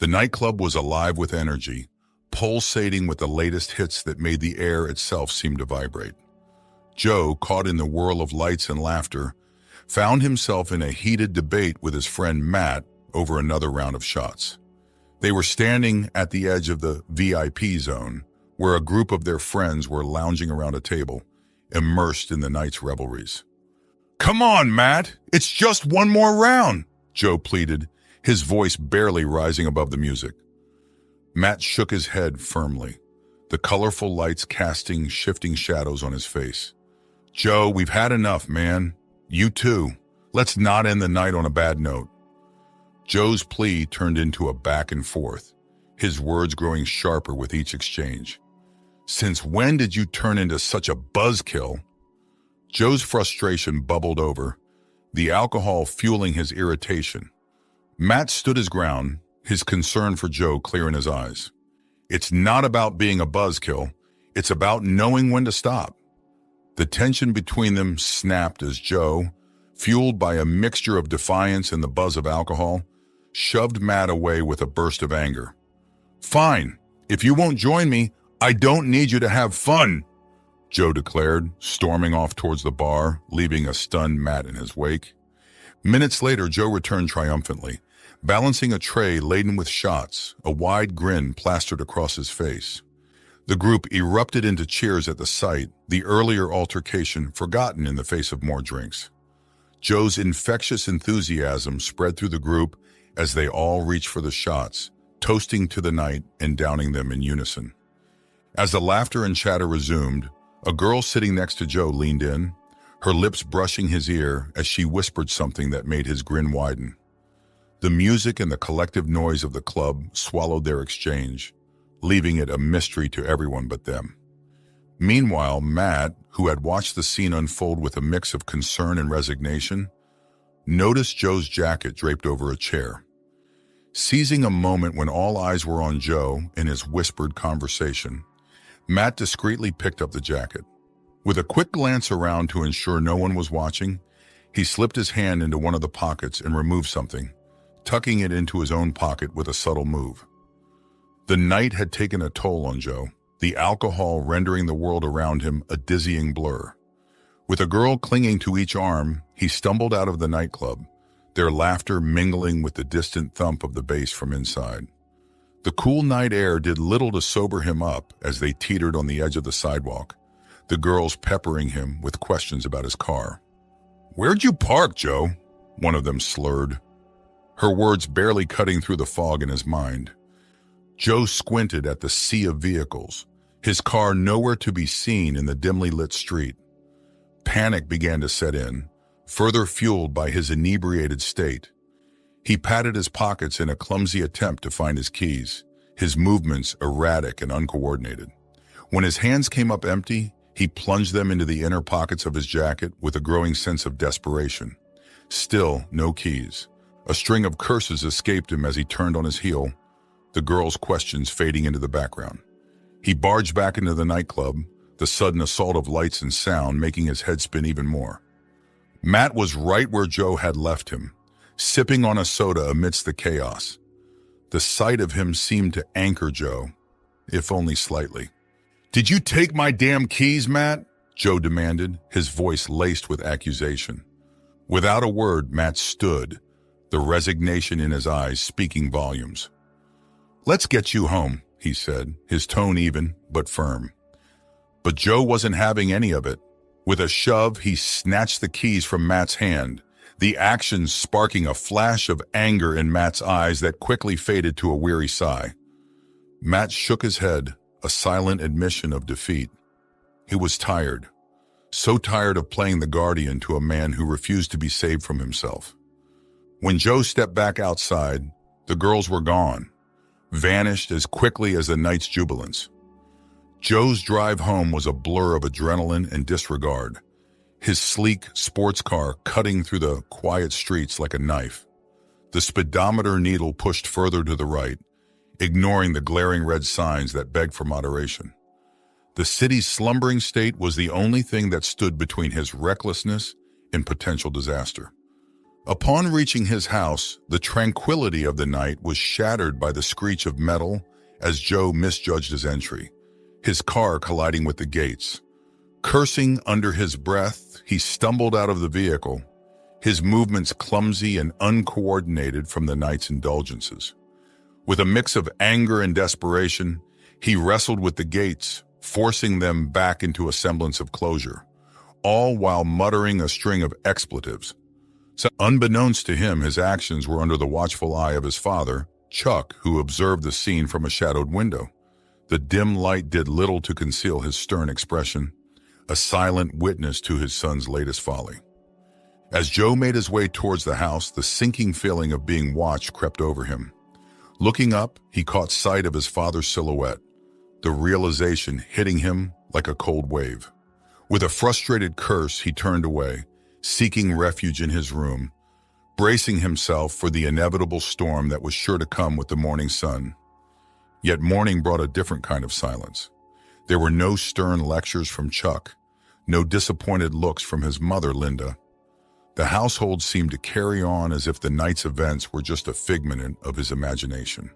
The nightclub was alive with energy, pulsating with the latest hits that made the air itself seem to vibrate. Joe, caught in the whirl of lights and laughter, found himself in a heated debate with his friend Matt over another round of shots. They were standing at the edge of the VIP zone, where a group of their friends were lounging around a table, immersed in the night's revelries. "Come on, Matt, it's just one more round," Joe pleaded, his voice barely rising above the music. Matt shook his head firmly, the colorful lights casting shifting shadows on his face. "Joe, we've had enough, man. You too. Let's not end the night on a bad note." Joe's plea turned into a back and forth, his words growing sharper with each exchange. "Since when did you turn into such a buzzkill?" Joe's frustration bubbled over, the alcohol fueling his irritation. Matt stood his ground, his concern for Joe clear in his eyes. "It's not about being a buzzkill. It's about knowing when to stop." The tension between them snapped as Joe, fueled by a mixture of defiance and the buzz of alcohol, shoved Matt away with a burst of anger. "Fine. If you won't join me, I don't need you to have fun," Joe declared, storming off towards the bar, leaving a stunned Matt in his wake. Minutes later, Joe returned triumphantly, balancing a tray laden with shots, a wide grin plastered across his face. The group erupted into cheers at the sight, the earlier altercation forgotten in the face of more drinks. Joe's infectious enthusiasm spread through the group as they all reached for the shots, toasting to the night and downing them in unison. As the laughter and chatter resumed, a girl sitting next to Joe leaned in, her lips brushing his ear as she whispered something that made his grin widen. The music and the collective noise of the club swallowed their exchange, leaving it a mystery to everyone but them. Meanwhile, Matt, who had watched the scene unfold with a mix of concern and resignation, noticed Joe's jacket draped over a chair. Seizing a moment when all eyes were on Joe in his whispered conversation, Matt discreetly picked up the jacket. With a quick glance around to ensure no one was watching, he slipped his hand into one of the pockets and removed something, tucking it into his own pocket with a subtle move. The night had taken a toll on Joe, the alcohol rendering the world around him a dizzying blur. With a girl clinging to each arm, he stumbled out of the nightclub, their laughter mingling with the distant thump of the bass from inside. The cool night air did little to sober him up as they teetered on the edge of the sidewalk, the girls peppering him with questions about his car. "Where'd you park, Joe?" one of them slurred, her words barely cutting through the fog in his mind. Joe squinted at the sea of vehicles, his car nowhere to be seen in the dimly lit street. Panic began to set in, further fueled by his inebriated state. He patted his pockets in a clumsy attempt to find his keys, his movements erratic and uncoordinated. When his hands came up empty, he plunged them into the inner pockets of his jacket with a growing sense of desperation. Still, no keys. A string of curses escaped him as he turned on his heel, the girl's questions fading into the background. He barged back into the nightclub, the sudden assault of lights and sound making his head spin even more. Matt was right where Joe had left him, sipping on a soda amidst the chaos. The sight of him seemed to anchor Joe, if only slightly. "Did you take my damn keys, Matt?" Joe demanded, his voice laced with accusation. Without a word, Matt stood, the resignation in his eyes speaking volumes. "Let's get you home," he said, his tone even but firm. But Joe wasn't having any of it. With a shove, he snatched the keys from Matt's hand, the action sparking a flash of anger in Matt's eyes that quickly faded to a weary sigh. Matt shook his head, a silent admission of defeat. He was tired, so tired of playing the guardian to a man who refused to be saved from himself. When Joe stepped back outside, the girls were gone, vanished as quickly as the night's jubilance. Joe's drive home was a blur of adrenaline and disregard, his sleek sports car cutting through the quiet streets like a knife. The speedometer needle pushed further to the right, ignoring the glaring red signs that begged for moderation. The city's slumbering state was the only thing that stood between his recklessness and potential disaster. Upon reaching his house, the tranquility of the night was shattered by the screech of metal as Joe misjudged his entry, his car colliding with the gates. Cursing under his breath, he stumbled out of the vehicle, his movements clumsy and uncoordinated from the night's indulgences. With a mix of anger and desperation, he wrestled with the gates, forcing them back into a semblance of closure, all while muttering a string of expletives. So, unbeknownst to him, his actions were under the watchful eye of his father, Chuck, who observed the scene from a shadowed window. The dim light did little to conceal his stern expression, a silent witness to his son's latest folly. As Joe made his way towards the house, the sinking feeling of being watched crept over him. Looking up, he caught sight of his father's silhouette, the realization hitting him like a cold wave. With a frustrated curse, he turned away, seeking refuge in his room, bracing himself for the inevitable storm that was sure to come with the morning sun. Yet morning brought a different kind of silence. There were no stern lectures from Chuck, no disappointed looks from his mother, Linda. The household seemed to carry on as if the night's events were just a figment of his imagination.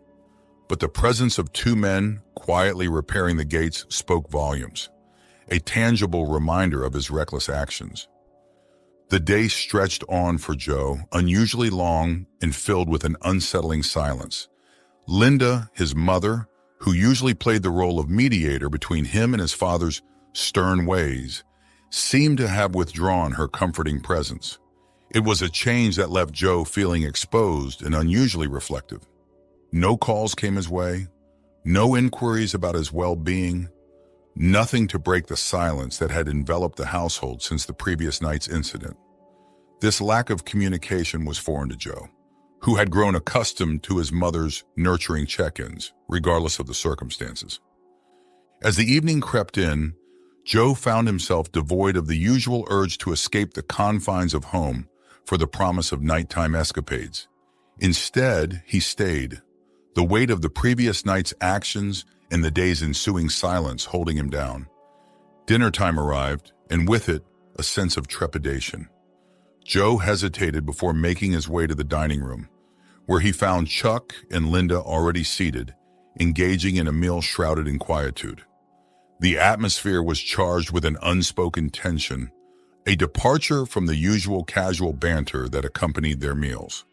But the presence of two men quietly repairing the gates spoke volumes, a tangible reminder of his reckless actions. The day stretched on for Joe, unusually long and filled with an unsettling silence. Linda, his mother, who usually played the role of mediator between him and his father's stern ways, seemed to have withdrawn her comforting presence. It was a change that left Joe feeling exposed and unusually reflective. No calls came his way, no inquiries about his well-being, nothing to break the silence that had enveloped the household since the previous night's incident. This lack of communication was foreign to Joe, who had grown accustomed to his mother's nurturing check-ins, regardless of the circumstances. As the evening crept in, Joe found himself devoid of the usual urge to escape the confines of home for the promise of nighttime escapades. Instead, he stayed, the weight of the previous night's actions and the day's ensuing silence holding him down. Dinner time arrived, and with it, a sense of trepidation. Joe hesitated before making his way to the dining room, where he found Chuck and Linda already seated, engaging in a meal shrouded in quietude. The atmosphere was charged with an unspoken tension, a departure from the usual casual banter that accompanied their meals.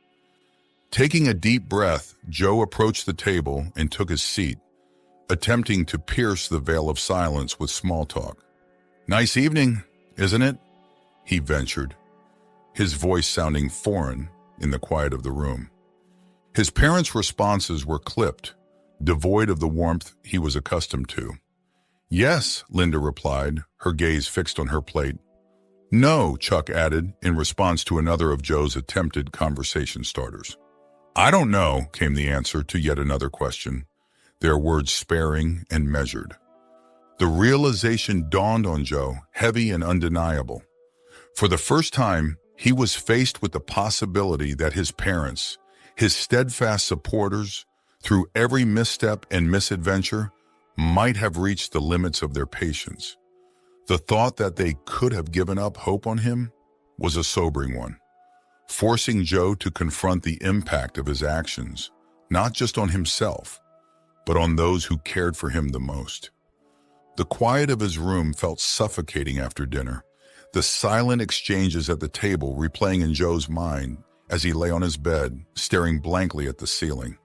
Taking a deep breath, Joe approached the table and took his seat, attempting to pierce the veil of silence with small talk. "Nice evening, isn't it?" he ventured, his voice sounding foreign in the quiet of the room. His parents' responses were clipped, devoid of the warmth he was accustomed to. "Yes," Linda replied, her gaze fixed on her plate. "No," Chuck added, in response to another of Joe's attempted conversation starters. "I don't know," came the answer to yet another question, their words sparing and measured. The realization dawned on Joe, heavy and undeniable. For the first time, he was faced with the possibility that his parents, his steadfast supporters, through every misstep and misadventure, might have reached the limits of their patience. The thought that they could have given up hope on him was a sobering one, forcing Joe to confront the impact of his actions, not just on himself, but on those who cared for him the most. The quiet of his room felt suffocating after dinner, the silent exchanges at the table replaying in Joe's mind as he lay on his bed, staring blankly at the ceiling.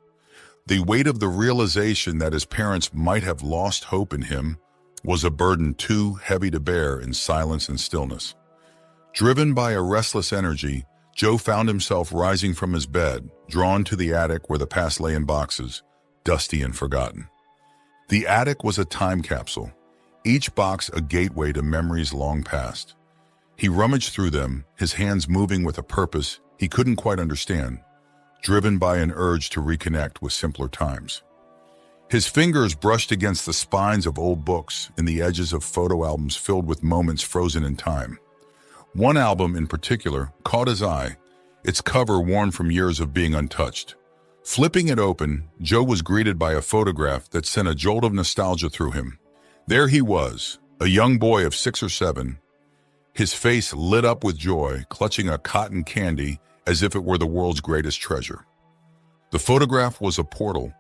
The weight of the realization that his parents might have lost hope in him was a burden too heavy to bear in silence and stillness. Driven by a restless energy, Joe found himself rising from his bed, drawn to the attic where the past lay in boxes, dusty and forgotten. The attic was a time capsule, each box a gateway to memories long past. He rummaged through them, his hands moving with a purpose he couldn't quite understand, driven by an urge to reconnect with simpler times. His fingers brushed against the spines of old books and the edges of photo albums filled with moments frozen in time. One album in particular caught his eye, its cover worn from years of being untouched. Flipping it open, Joe was greeted by a photograph that sent a jolt of nostalgia through him. There he was, a young boy of 6 or 7, his face lit up with joy, clutching a cotton candy as if it were the world's greatest treasure. The photograph was a portal,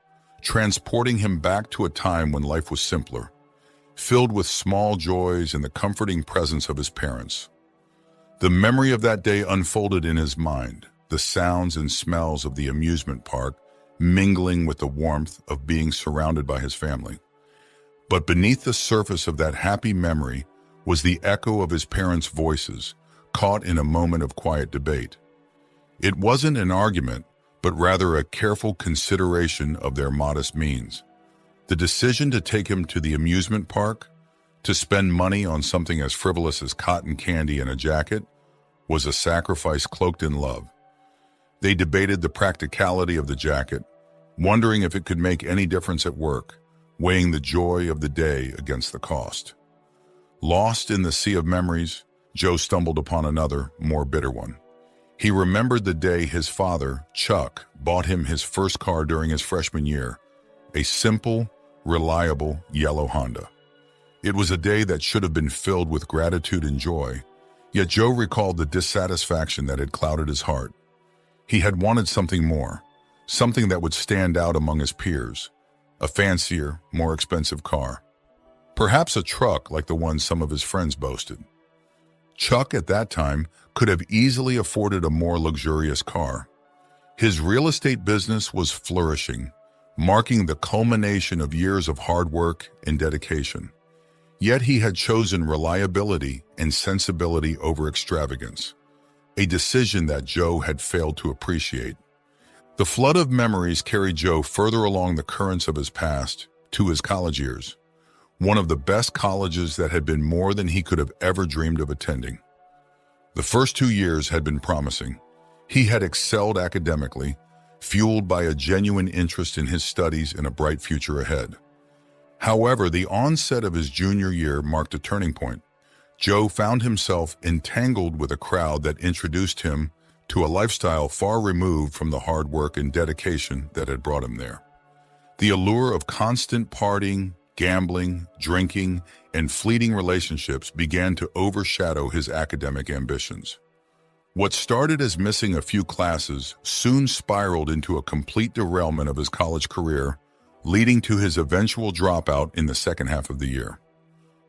transporting him back to a time when life was simpler, filled with small joys and the comforting presence of his parents. The memory of that day unfolded in his mind, the sounds and smells of the amusement park mingling with the warmth of being surrounded by his family. But beneath the surface of that happy memory was the echo of his parents' voices, caught in a moment of quiet debate. It wasn't an argument, but rather a careful consideration of their modest means. The decision to take him to the amusement park, to spend money on something as frivolous as cotton candy and a jacket, was a sacrifice cloaked in love. They debated the practicality of the jacket, wondering if it could make any difference at work, weighing the joy of the day against the cost. Lost in the sea of memories, Joe stumbled upon another, more bitter one. He remembered the day his father, Chuck, bought him his first car during his freshman year, a simple, reliable yellow Honda. It was a day that should have been filled with gratitude and joy, yet Joe recalled the dissatisfaction that had clouded his heart. He had wanted something more, something that would stand out among his peers, a fancier, more expensive car. Perhaps a truck like the one some of his friends boasted. Chuck, at that time, could have easily afforded a more luxurious car. His real estate business was flourishing, marking the culmination of years of hard work and dedication. Yet he had chosen reliability and sensibility over extravagance, a decision that Joe had failed to appreciate. The flood of memories carried Joe further along the currents of his past to his college years, one of the best colleges that had been more than he could have ever dreamed of attending. The first 2 years had been promising. He had excelled academically, fueled by a genuine interest in his studies and a bright future ahead. However, the onset of his junior year marked a turning point. Joe found himself entangled with a crowd that introduced him to a lifestyle far removed from the hard work and dedication that had brought him there. The allure of constant partying, gambling, drinking, and fleeting relationships began to overshadow his academic ambitions. What started as missing a few classes soon spiraled into a complete derailment of his college career, leading to his eventual dropout in the second half of the year.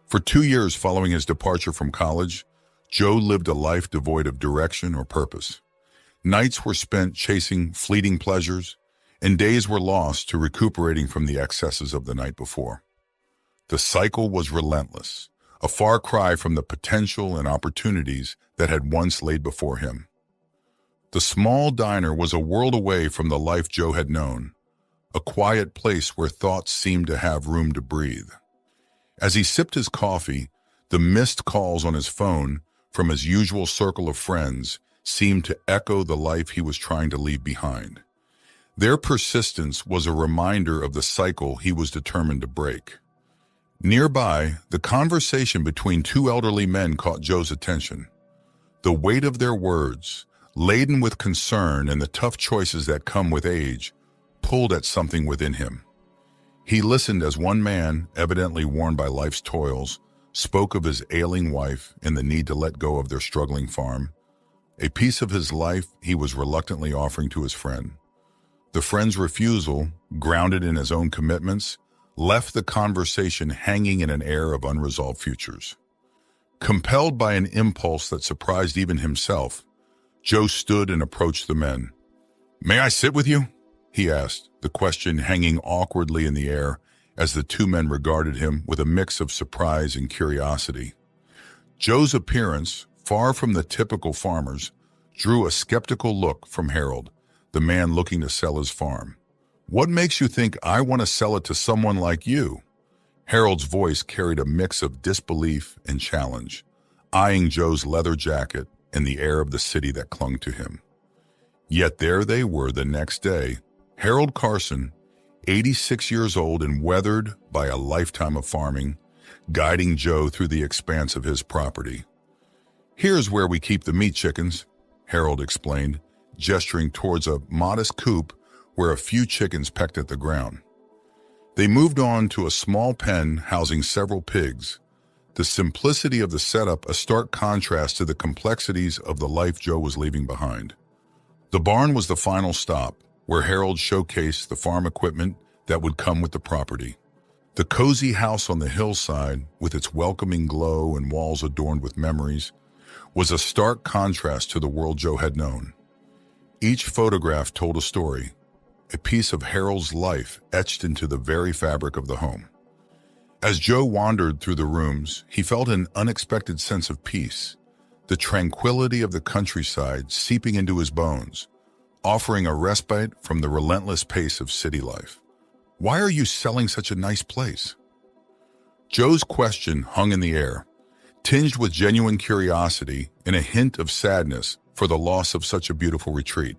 For 2 years following his departure from college, Joe lived a life devoid of direction or purpose. Nights were spent chasing fleeting pleasures, and days were lost to recuperating from the excesses of the night before. The cycle was relentless, a far cry from the potential and opportunities that had once laid before him. The small diner was a world away from the life Joe had known, a quiet place where thoughts seemed to have room to breathe. As he sipped his coffee, the missed calls on his phone from his usual circle of friends seemed to echo the life he was trying to leave behind. Their persistence was a reminder of the cycle he was determined to break. Nearby, the conversation between 2 elderly men caught Joe's attention. The weight of their words, laden with concern and the tough choices that come with age, pulled at something within him. He listened as one man, evidently worn by life's toils, spoke of his ailing wife and the need to let go of their struggling farm, a piece of his life he was reluctantly offering to his friend. The friend's refusal, grounded in his own commitments, left the conversation hanging in an air of unresolved futures. Compelled by an impulse that surprised even himself, Joe stood and approached the men. "May I sit with you?" he asked, the question hanging awkwardly in the air as the 2 men regarded him with a mix of surprise and curiosity. Joe's appearance, far from the typical farmer's, drew a skeptical look from Harold, the man looking to sell his farm. "What makes you think I want to sell it to someone like you?" Harold's voice carried a mix of disbelief and challenge, eyeing Joe's leather jacket and the air of the city that clung to him. Yet there they were the next day, Harold Carson, 86 years old and weathered by a lifetime of farming, guiding Joe through the expanse of his property. "Here's where we keep the meat chickens," Harold explained, gesturing towards a modest coop where a few chickens pecked at the ground. They moved on to a small pen housing several pigs, the simplicity of the setup a stark contrast to the complexities of the life Joe was leaving behind. The barn was the final stop, where Harold showcased the farm equipment that would come with the property. The cozy house on the hillside, with its welcoming glow and walls adorned with memories, was a stark contrast to the world Joe had known. Each photograph told a story, a piece of Harold's life etched into the very fabric of the home. As Joe wandered through the rooms, he felt an unexpected sense of peace, the tranquility of the countryside seeping into his bones, offering a respite from the relentless pace of city life. "Why are you selling such a nice place?" Joe's question hung in the air, tinged with genuine curiosity and a hint of sadness for the loss of such a beautiful retreat.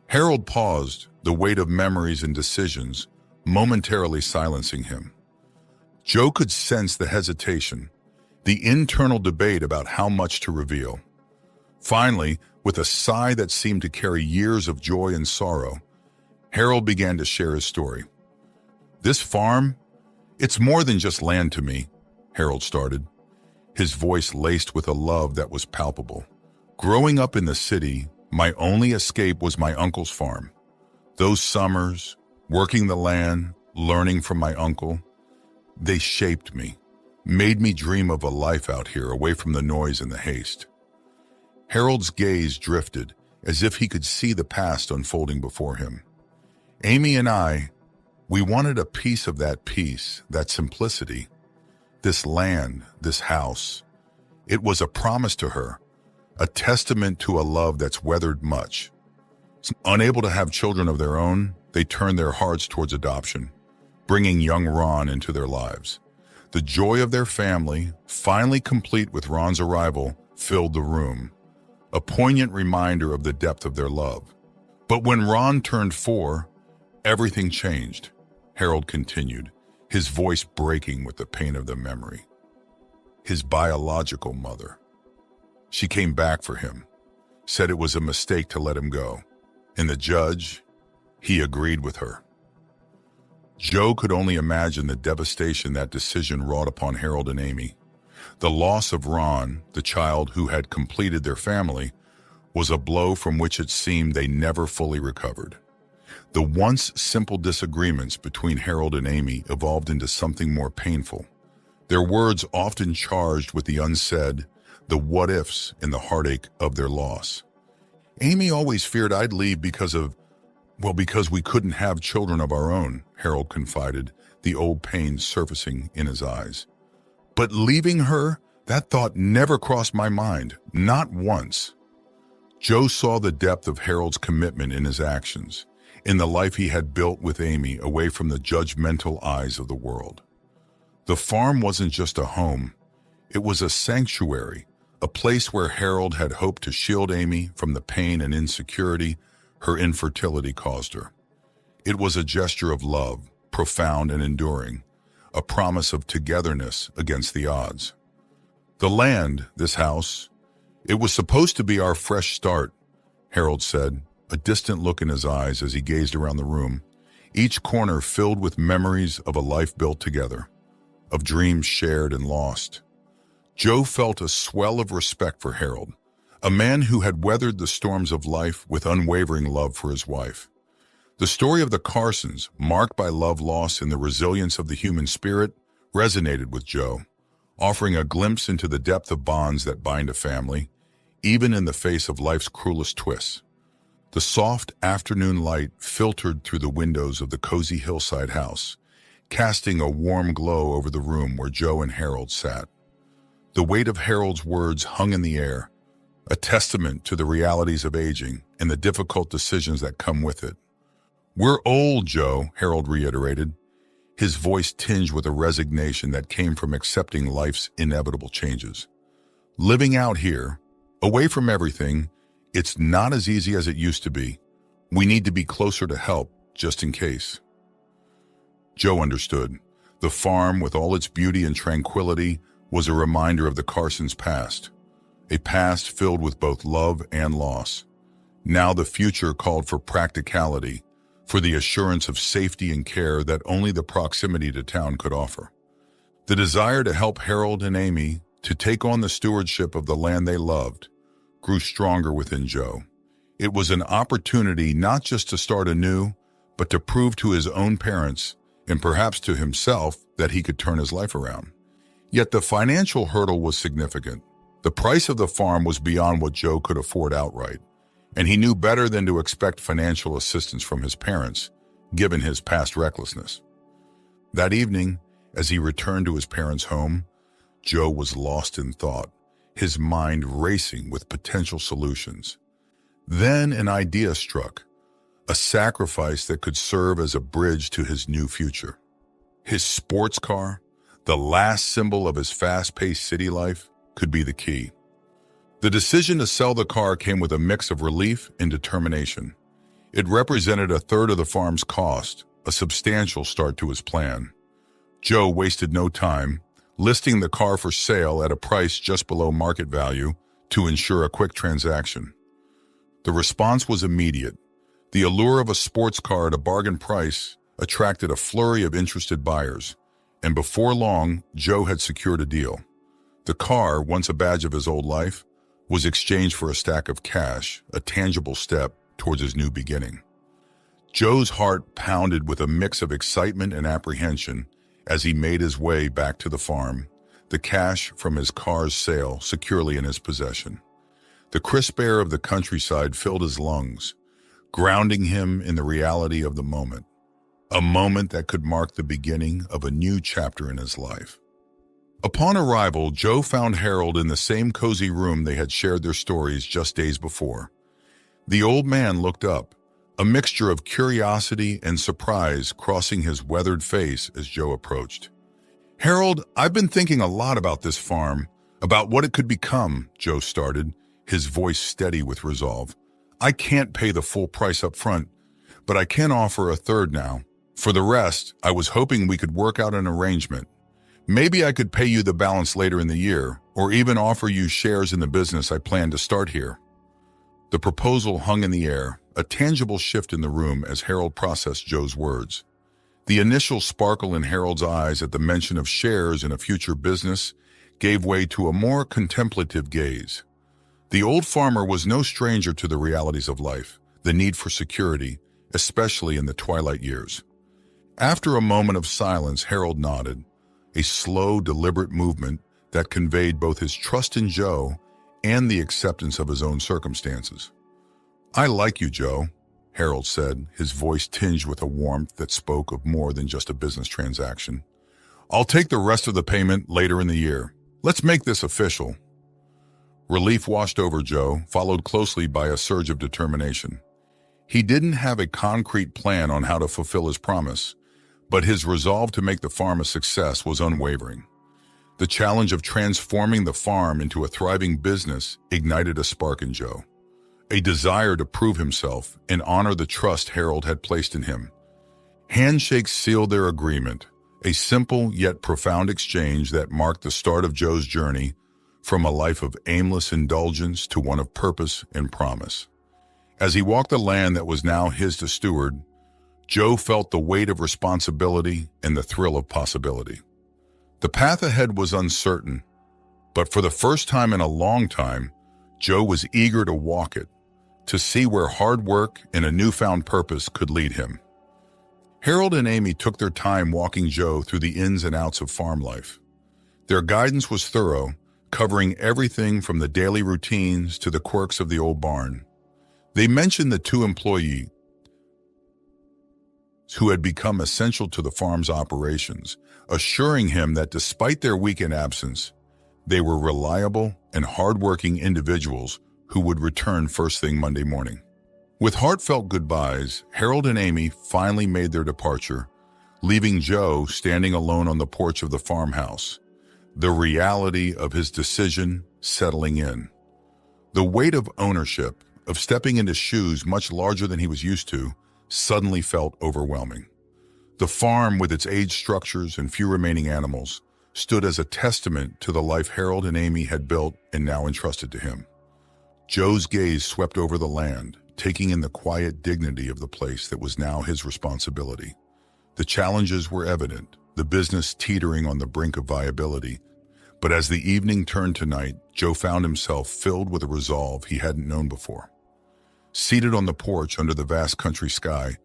Harold paused, the weight of memories and decisions momentarily silencing him. Joe could sense the hesitation, the internal debate about how much to reveal. Finally, with a sigh that seemed to carry years of joy and sorrow, Harold began to share his story. "This farm, it's more than just land to me," Harold started, his voice laced with a love that was palpable. "Growing up in the city, my only escape was my uncle's farm. Those summers, working the land, learning from my uncle, they shaped me, made me dream of a life out here away from the noise and the haste." Harold's gaze drifted, as if he could see the past unfolding before him. "Amy and I, we wanted a piece of that peace, that simplicity. This land, this house, it was a promise to her, a testament to a love that's weathered much. Unable to have children of their own, they turned their hearts towards adoption, bringing young Ron into their lives. The joy of their family, finally complete with Ron's arrival, filled the room, a poignant reminder of the depth of their love. But when Ron turned 4, everything changed," Harold continued, his voice breaking with the pain of the memory. "His biological mother. She came back for him, said it was a mistake to let him go. And the judge, he agreed with her." Joe could only imagine the devastation that decision wrought upon Harold and Amy. The loss of Ron, the child who had completed their family, was a blow from which it seemed they never fully recovered. The once simple disagreements between Harold and Amy evolved into something more painful, their words often charged with the unsaid, the what-ifs, and the heartache of their loss. "Amy always feared I'd leave because we couldn't have children of our own," Harold confided, the old pain surfacing in his eyes. "But leaving her, that thought never crossed my mind, not once." Joe saw the depth of Harold's commitment in his actions, in the life he had built with Amy away from the judgmental eyes of the world. The farm wasn't just a home, it was a sanctuary, a place where Harold had hoped to shield Amy from the pain and insecurity her infertility caused her. It was a gesture of love, profound and enduring, a promise of togetherness against the odds. "The land, this house, it was supposed to be our fresh start," Harold said, a distant look in his eyes as he gazed around the room, each corner filled with memories of a life built together, of dreams shared and lost. Joe felt a swell of respect for Harold, a man who had weathered the storms of life with unwavering love for his wife. The story of the Carsons, marked by love loss and the resilience of the human spirit, resonated with Joe, offering a glimpse into the depth of bonds that bind a family, even in the face of life's cruelest twists. The soft afternoon light filtered through the windows of the cozy hillside house, casting a warm glow over the room where Joe and Harold sat. The weight of Harold's words hung in the air, a testament to the realities of aging and the difficult decisions that come with it. "We're old, Joe," Harold reiterated, his voice tinged with a resignation that came from accepting life's inevitable changes. "Living out here, away from everything, it's not as easy as it used to be. We need to be closer to help, just in case." Joe understood. The farm, with all its beauty and tranquility, was a reminder of the Carsons' past, a past filled with both love and loss. Now the future called for practicality, for the assurance of safety and care that only the proximity to town could offer. The desire to help Harold and Amy to take on the stewardship of the land they loved grew stronger within Joe. It was an opportunity not just to start anew, but to prove to his own parents, and perhaps to himself, that he could turn his life around. Yet the financial hurdle was significant. The price of the farm was beyond what Joe could afford outright, and he knew better than to expect financial assistance from his parents, given his past recklessness. That evening, as he returned to his parents' home, Joe was lost in thought, his mind racing with potential solutions. Then an idea struck, a sacrifice that could serve as a bridge to his new future. His sports car, the last symbol of his fast-paced city life, could be the key. The decision to sell the car came with a mix of relief and determination. It represented a third of the farm's cost, a substantial start to his plan. Joe wasted no time, listing the car for sale at a price just below market value to ensure a quick transaction. The response was immediate. The allure of a sports car at a bargain price attracted a flurry of interested buyers, and before long, Joe had secured a deal. The car, once a badge of his old life, was exchanged for a stack of cash, a tangible step towards his new beginning. Joe's heart pounded with a mix of excitement and apprehension as he made his way back to the farm, the cash from his car's sale securely in his possession. The crisp air of the countryside filled his lungs, grounding him in the reality of the moment, a moment that could mark the beginning of a new chapter in his life. Upon arrival, Joe found Harold in the same cozy room they had shared their stories just days before. The old man looked up, a mixture of curiosity and surprise crossing his weathered face as Joe approached. "Harold, I've been thinking a lot about this farm, about what it could become," Joe started, his voice steady with resolve. "I can't pay the full price up front, but I can offer a third now. For the rest, I was hoping we could work out an arrangement. Maybe I could pay you the balance later in the year, or even offer you shares in the business I plan to start here." The proposal hung in the air, a tangible shift in the room as Harold processed Joe's words. The initial sparkle in Harold's eyes at the mention of shares in a future business gave way to a more contemplative gaze. The old farmer was no stranger to the realities of life, the need for security, especially in the twilight years. After a moment of silence, Harold nodded, a slow, deliberate movement that conveyed both his trust in Joe and the acceptance of his own circumstances. "I like you, Joe," Harold said, his voice tinged with a warmth that spoke of more than just a business transaction. "I'll take the rest of the payment later in the year. Let's make this official." Relief washed over Joe, followed closely by a surge of determination. He didn't have a concrete plan on how to fulfill his promise, but his resolve to make the farm a success was unwavering. The challenge of transforming the farm into a thriving business ignited a spark in Joe, a desire to prove himself and honor the trust Harold had placed in him. Handshakes sealed their agreement, a simple yet profound exchange that marked the start of Joe's journey from a life of aimless indulgence to one of purpose and promise. As he walked the land that was now his to steward, Joe felt the weight of responsibility and the thrill of possibility. The path ahead was uncertain, but for the first time in a long time, Joe was eager to walk it, to see where hard work and a newfound purpose could lead him. Harold and Amy took their time walking Joe through the ins and outs of farm life. Their guidance was thorough, covering everything from the daily routines to the quirks of the old barn. They mentioned the two employees who had become essential to the farm's operations, assuring him that despite their weekend absence, they were reliable and hardworking individuals who would return first thing Monday morning. With heartfelt goodbyes, Harold and Amy finally made their departure, leaving Joe standing alone on the porch of the farmhouse, the reality of his decision settling in. The weight of ownership, of stepping into shoes much larger than he was used to, suddenly felt overwhelming. The farm, with its aged structures and few remaining animals, stood as a testament to the life Harold and Amy had built and now entrusted to him. Joe's gaze swept over the land, taking in the quiet dignity of the place that was now his responsibility. The challenges were evident, the business teetering on the brink of viability. But as the evening turned to night, Joe found himself filled with a resolve he hadn't known before. Seated on the porch under the vast country sky,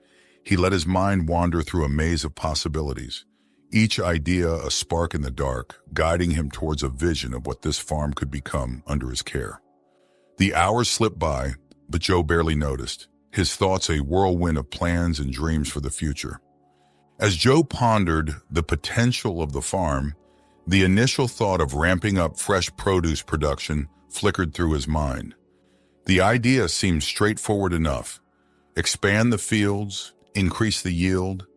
he let his mind wander through a maze of possibilities, each idea a spark in the dark, guiding him towards a vision of what this farm could become under his care. The hours slipped by, but Joe barely noticed, his thoughts a whirlwind of plans and dreams for the future. As Joe pondered the potential of the farm, the initial thought of ramping up fresh produce production flickered through his mind. The idea seemed straightforward enough: expand the fields, increase the yield,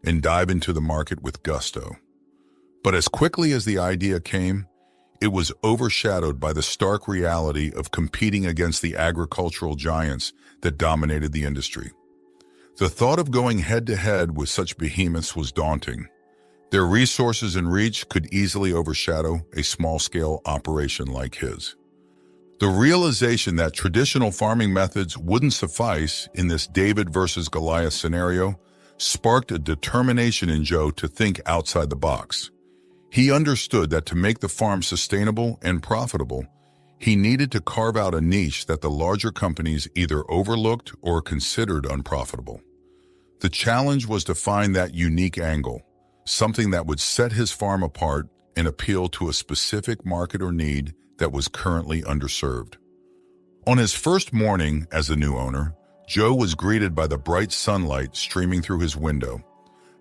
and dive into the market with gusto. But as quickly as the idea came, it was overshadowed by the stark reality of competing against the agricultural giants that dominated the industry. The thought of going head-to-head with such behemoths was daunting. Their resources and reach could easily overshadow a small-scale operation like his. The realization that traditional farming methods wouldn't suffice in this David versus Goliath scenario sparked a determination in Joe to think outside the box. He understood that to make the farm sustainable and profitable, he needed to carve out a niche that the larger companies either overlooked or considered unprofitable. The challenge was to find that unique angle, something that would set his farm apart and appeal to a specific market or need that was currently underserved. On his first morning as the new owner, Joe was greeted by the bright sunlight streaming through his window,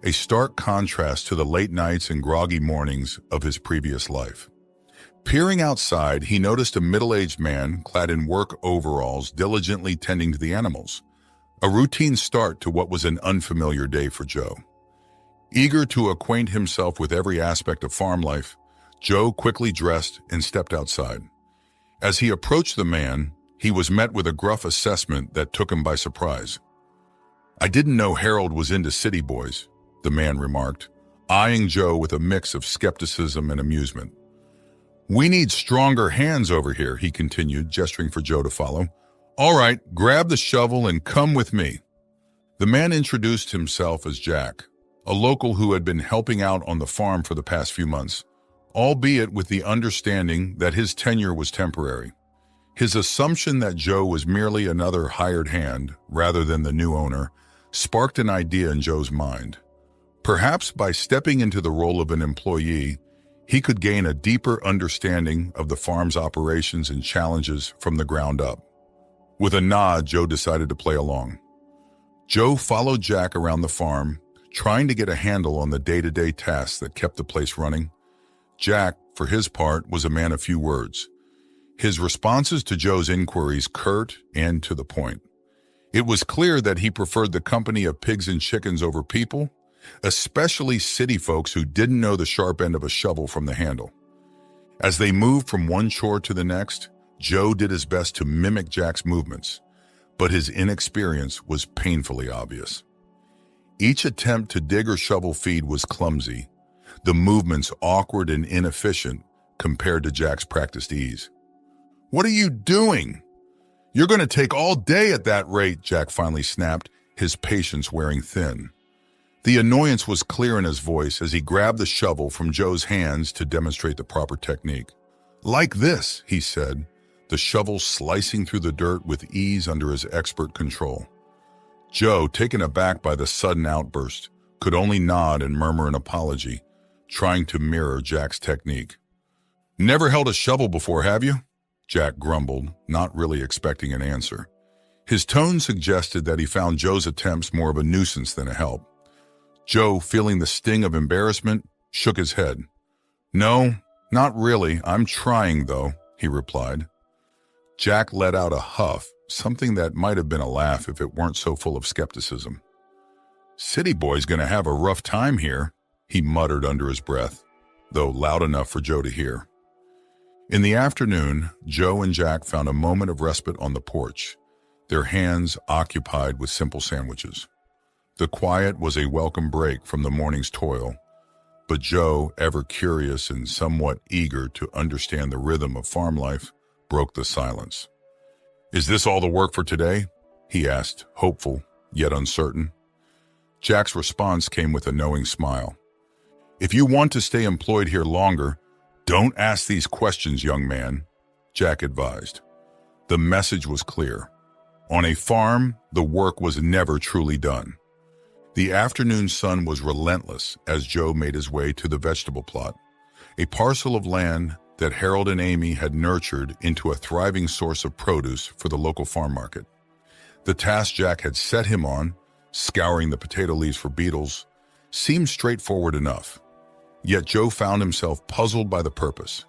a stark contrast to the late nights and groggy mornings of his previous life. Peering outside, he noticed a middle-aged man clad in work overalls diligently tending to the animals, a routine start to what was an unfamiliar day for Joe. Eager to acquaint himself with every aspect of farm life, Joe quickly dressed and stepped outside. As he approached the man, he was met with a gruff assessment that took him by surprise. "I didn't know Harold was into city boys," the man remarked, eyeing Joe with a mix of skepticism and amusement. "We need stronger hands over here," he continued, gesturing for Joe to follow. "All right, grab the shovel and come with me." The man introduced himself as Jack, a local who had been helping out on the farm for the past few months, albeit with the understanding that his tenure was temporary. His assumption that Joe was merely another hired hand rather than the new owner sparked an idea in Joe's mind. Perhaps by stepping into the role of an employee, he could gain a deeper understanding of the farm's operations and challenges from the ground up. With a nod, Joe decided to play along. Joe followed Jack around the farm, trying to get a handle on the day-to-day tasks that kept the place running. Jack, for his part, was a man of few words. His responses to Joe's inquiries curt and to the point. It was clear that he preferred the company of pigs and chickens over people, especially city folks who didn't know the sharp end of a shovel from the handle. As they moved from one chore to the next, Joe did his best to mimic Jack's movements, but his inexperience was painfully obvious. Each attempt to dig or shovel feed was clumsy, the movements awkward and inefficient compared to Jack's practiced ease. "What are you doing? You're going to take all day at that rate," Jack finally snapped, his patience wearing thin. The annoyance was clear in his voice as he grabbed the shovel from Joe's hands to demonstrate the proper technique. "Like this," he said, the shovel slicing through the dirt with ease under his expert control. Joe, taken aback by the sudden outburst, could only nod and murmur an apology, trying to mirror Jack's technique. "Never held a shovel before, have you?" Jack grumbled, not really expecting an answer. His tone suggested that he found Joe's attempts more of a nuisance than a help. Joe, feeling the sting of embarrassment, shook his head. "No, not really. I'm trying, though," he replied. Jack let out a huff, something that might have been a laugh if it weren't so full of skepticism. "City boy's gonna have a rough time here," he muttered under his breath, though loud enough for Joe to hear. In the afternoon, Joe and Jack found a moment of respite on the porch, their hands occupied with simple sandwiches. The quiet was a welcome break from the morning's toil, but Joe, ever curious and somewhat eager to understand the rhythm of farm life, broke the silence. "Is this all the work for today?" he asked, hopeful, yet uncertain. Jack's response came with a knowing smile. "If you want to stay employed here longer, don't ask these questions, young man," Jack advised. The message was clear. On a farm, the work was never truly done. The afternoon sun was relentless as Joe made his way to the vegetable plot, a parcel of land that Harold and Amy had nurtured into a thriving source of produce for the local farm market. The task Jack had set him on, scouring the potato leaves for beetles, seemed straightforward enough. Yet Joe found himself puzzled by the purpose.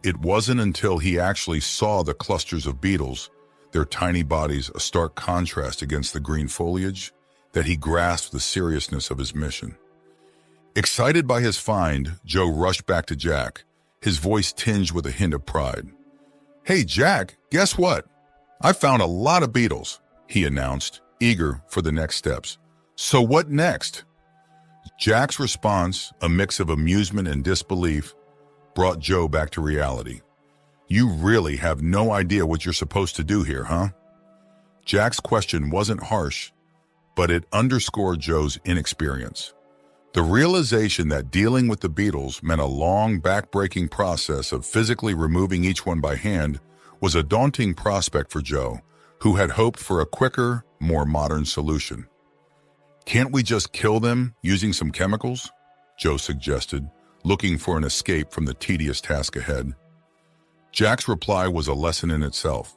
It wasn't until he actually saw the clusters of beetles, their tiny bodies a stark contrast against the green foliage, that he grasped the seriousness of his mission. Excited by his find, Joe rushed back to Jack, his voice tinged with a hint of pride. "Hey, Jack, guess what? I found a lot of beetles," he announced, eager for the next steps. "So what next?" Jack's response, a mix of amusement and disbelief, brought Joe back to reality. "You really have no idea what you're supposed to do here, huh?" Jack's question wasn't harsh, but it underscored Joe's inexperience. The realization that dealing with the beetles meant a long, back-breaking process of physically removing each one by hand was a daunting prospect for Joe, who had hoped for a quicker, more modern solution. "Can't we just kill them using some chemicals?" Joe suggested, looking for an escape from the tedious task ahead. Jack's reply was a lesson in itself.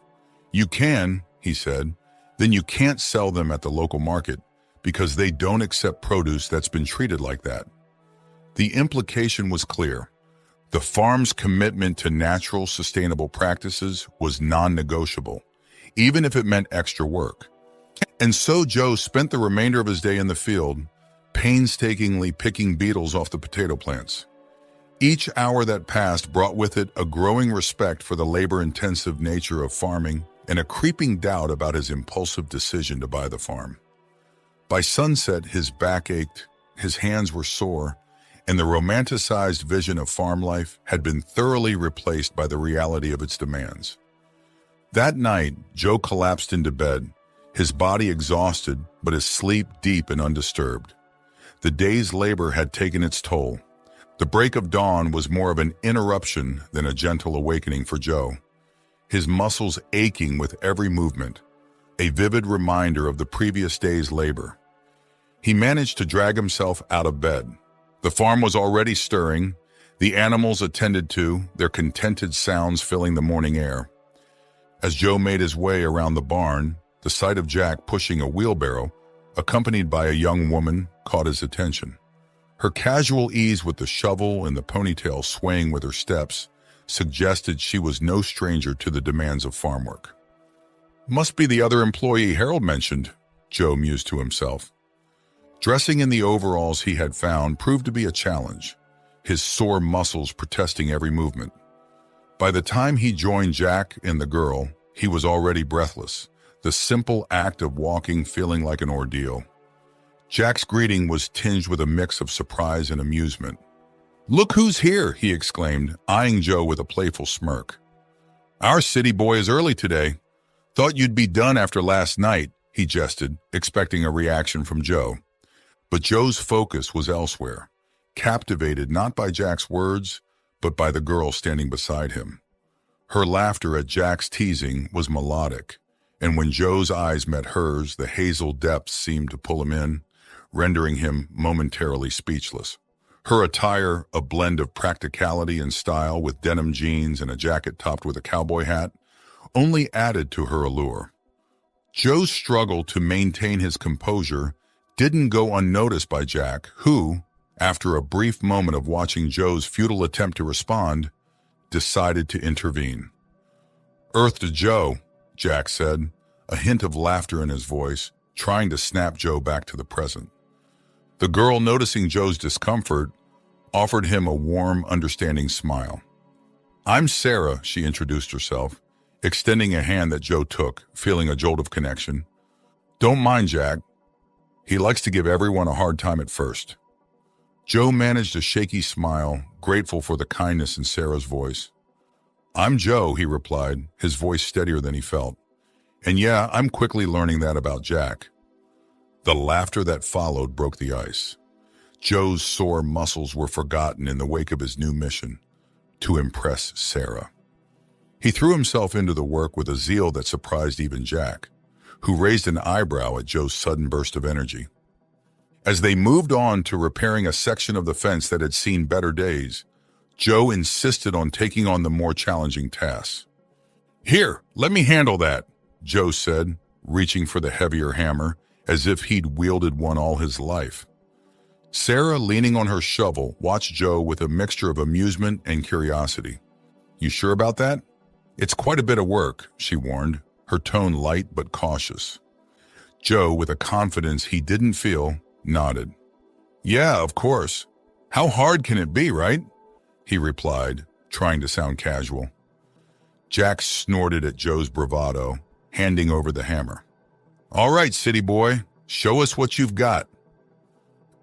"You can," he said, "then you can't sell them at the local market because they don't accept produce that's been treated like that." The implication was clear. The farm's commitment to natural, sustainable practices was non-negotiable, even if it meant extra work. And so Joe spent the remainder of his day in the field, painstakingly picking beetles off the potato plants. Each hour that passed brought with it a growing respect for the labor-intensive nature of farming and a creeping doubt about his impulsive decision to buy the farm. By sunset, his back ached, his hands were sore, and the romanticized vision of farm life had been thoroughly replaced by the reality of its demands. That night, Joe collapsed into bed, his body exhausted, but his sleep deep and undisturbed. The day's labor had taken its toll. The break of dawn was more of an interruption than a gentle awakening for Joe, his muscles aching with every movement, a vivid reminder of the previous day's labor. He managed to drag himself out of bed. The farm was already stirring, the animals attended to, their contented sounds filling the morning air. As Joe made his way around the barn, the sight of Jack pushing a wheelbarrow, accompanied by a young woman, caught his attention. Her casual ease with the shovel and the ponytail swaying with her steps suggested she was no stranger to the demands of farm work. "Must be the other employee Harold mentioned," Joe mused to himself. Dressing in the overalls he had found proved to be a challenge, his sore muscles protesting every movement. By the time he joined Jack and the girl, he was already breathless, the simple act of walking feeling like an ordeal. Jack's greeting was tinged with a mix of surprise and amusement. "Look who's here," he exclaimed, eyeing Joe with a playful smirk. "Our city boy is early today. Thought you'd be done after last night," he jested, expecting a reaction from Joe. But Joe's focus was elsewhere, captivated not by Jack's words, but by the girl standing beside him. Her laughter at Jack's teasing was melodic, and when Joe's eyes met hers, the hazel depths seemed to pull him in, rendering him momentarily speechless. Her attire, a blend of practicality and style with denim jeans and a jacket topped with a cowboy hat, only added to her allure. Joe's struggle to maintain his composure didn't go unnoticed by Jack, who, after a brief moment of watching Joe's futile attempt to respond, decided to intervene. "Earth to Joe," Jack said, a hint of laughter in his voice, trying to snap Joe back to the present. The girl, noticing Joe's discomfort, offered him a warm, understanding smile. "I'm Sarah," she introduced herself, extending a hand that Joe took, feeling a jolt of connection. "Don't mind Jack. He likes to give everyone a hard time at first." Joe managed a shaky smile, grateful for the kindness in Sarah's voice. "I'm Joe," he replied, his voice steadier than he felt. "And yeah, I'm quickly learning that about Jack." The laughter that followed broke the ice. Joe's sore muscles were forgotten in the wake of his new mission, to impress Sarah. He threw himself into the work with a zeal that surprised even Jack, who raised an eyebrow at Joe's sudden burst of energy. As they moved on to repairing a section of the fence that had seen better days, Joe insisted on taking on the more challenging tasks. "Here, let me handle that," Joe said, reaching for the heavier hammer, as if he'd wielded one all his life. Sarah, leaning on her shovel, watched Joe with a mixture of amusement and curiosity. "You sure about that?" "It's quite a bit of work," she warned, her tone light but cautious. Joe, with a confidence he didn't feel, nodded. "Yeah, of course. How hard can it be, right?" he replied, trying to sound casual. Jack snorted at Joe's bravado, handing over the hammer. "All right, city boy, show us what you've got."